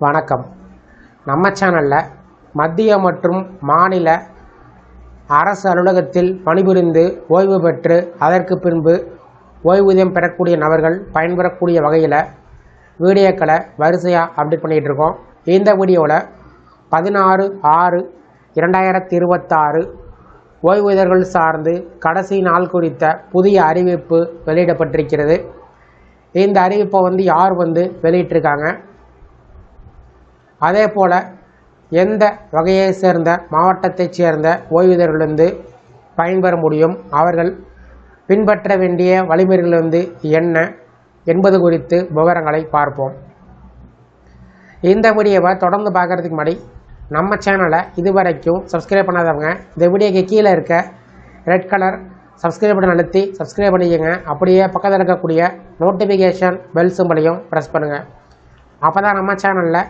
வணக்கம். நம்ம சேனலில் மத்திய மற்றும் மாநில அரசு அலுவலகத்தில் பணிபுரிந்து ஓய்வு பெற்று அதற்கு பின்பு ஓய்வூதியம் பெறக்கூடிய நபர்கள் பயன்பெறக்கூடிய வகையில் வீடியோக்களை வரிசையாக அப்டேட் பண்ணிகிட்டு இருக்கோம். இந்த வீடியோவில் 16/6/2026 ஓய்வூதியர்கள் சார்ந்து கடைசி நாள் குறித்த புதிய அறிவிப்பு வெளியிடப்பட்டிருக்கிறது. இந்த அறிவிப்பை யார் வெளியிட்டிருக்காங்க, அதே போல் எந்த வகையை சேர்ந்த மாவட்டத்தைச் சேர்ந்த ஓய்வூதியர்கள் பயன்பெற முடியும், அவர்கள் பின்பற்ற வேண்டிய வழிமுறைகள் என்ன என்பது குறித்து விவரங்களை பார்ப்போம். இந்த வீடியோவை தொடர்ந்து பார்க்குறதுக்கு முன்னாடி நம்ம சேனலை இதுவரைக்கும் சப்ஸ்கிரைப் பண்ணாதவங்க இந்த வீடியோக்கு கீழே இருக்க ரெட் கலர் சப்ஸ்கிரைப் பட்டன் அழுத்தி சப்ஸ்கிரைப் பண்ணிக்கங்க. அப்படியே பக்கத்தில் இருக்கக்கூடிய நோட்டிஃபிகேஷன் பெல் சிம்பலையும் ப்ரெஸ் பண்ணுங்கள். அப்போ தான் நம்ம சேனலில்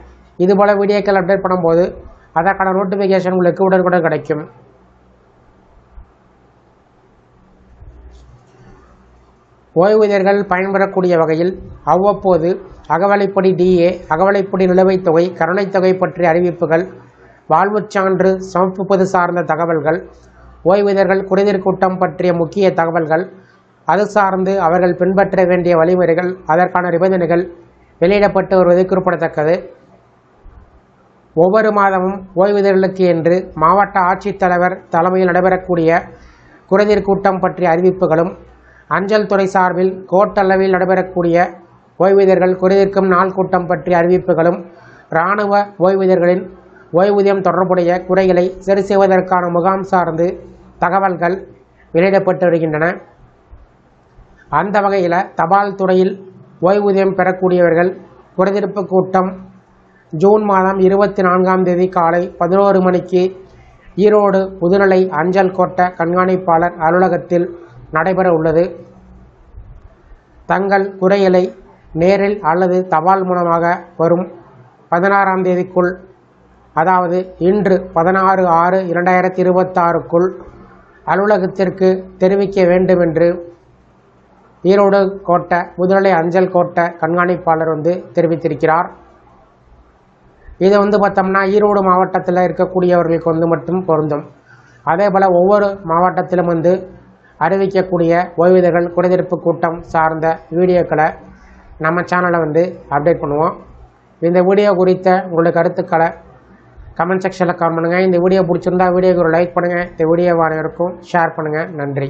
இதுபோல் வீடியோக்கள் அப்டேட் பண்ணும்போது அதற்கான நோட்டிஃபிகேஷன் உங்களுக்கு உடனுக்குடன் கிடைக்கும். ஓய்வூதியர்கள் பயன்பெறக்கூடிய வகையில் அவ்வப்போது அகவலைப்படி DA, அகவலைப்படி நிலுவைத் தொகை, கருணைத் தொகை பற்றிய அறிவிப்புகள், வாழ்வுச் சான்று சமர்ப்பிப்பது சார்ந்த தகவல்கள், ஓய்வூதியர்கள் குறைதீர் கூட்டம் பற்றிய முக்கிய தகவல்கள், அது சார்ந்து அவர்கள் பின்பற்ற வேண்டிய வழிமுறைகள், அதற்கான நிபந்தனைகள் வெளியிடப்பட்டு வருவது குறிப்பிடத்தக்கது. ஒவ்வொரு மாதமும் ஓய்வூதியர்களுக்கு என்று மாவட்ட ஆட்சித்தலைவர் தலைமையில் நடைபெறக்கூடிய குறைதீர் கூட்டம் பற்றிய அறிவிப்புகளும், அஞ்சல் துறை சார்பில் கோட்டளவில் நடைபெறக்கூடிய ஓய்வூதியர்கள் குறைதீர்க்கும் நாள் கூட்டம் பற்றிய அறிவிப்புகளும், இராணுவ ஓய்வூதியர்களின் ஓய்வூதியம் தொடர்புடைய குறைகளை சரி செய்வதற்கான முகாம் சார்ந்து தகவல்கள் வெளியிடப்பட்டு வருகின்றன. அந்த வகையில் தபால் துறையில் ஓய்வூதியம் பெறக்கூடியவர்கள் குறைதீர்ப்பு கூட்டம் ஜூன் மாதம் 24ஆம் தேதி காலை 11 மணிக்கு ஈரோடு முதுநிலை அஞ்சல் கோட்ட கண்காணிப்பாளர் அலுவலகத்தில் நடைபெற உள்ளது. தங்கள் குறைகளை நேரில் அல்லது தபால் மூலமாக வரும் 16ஆம் தேதிக்குள், அதாவது இன்று 16/6/2026க்குள் அலுவலகத்திற்கு தெரிவிக்க வேண்டும் என்று ஈரோடு கோட்ட முதுநிலை அஞ்சல் கோட்ட கண்காணிப்பாளர் தெரிவித்திருக்கிறார். இது பார்த்தோம்னா ஈரோடு மாவட்டத்தில் இருக்கக்கூடியவர்களுக்கு மட்டும் பொருந்தும். அதே போல் ஒவ்வொரு மாவட்டத்திலும் அறிவிக்கக்கூடிய ஓய்வூதியர்கள் குறைதீர்ப்பு கூட்டம் சார்ந்த வீடியோக்களை நம்ம சேனலை அப்டேட் பண்ணுவோம். இந்த வீடியோ குறித்த உங்களுடைய கருத்துக்களை கமெண்ட் செக்ஷனில் கமெண்ட் பண்ணுங்கள். இந்த வீடியோ பிடிச்சிருந்தா வீடியோக்கு ஒரு லைக் பண்ணுங்கள். இந்த வீடியோ அனைவருக்கும் ஷேர் பண்ணுங்கள். நன்றி.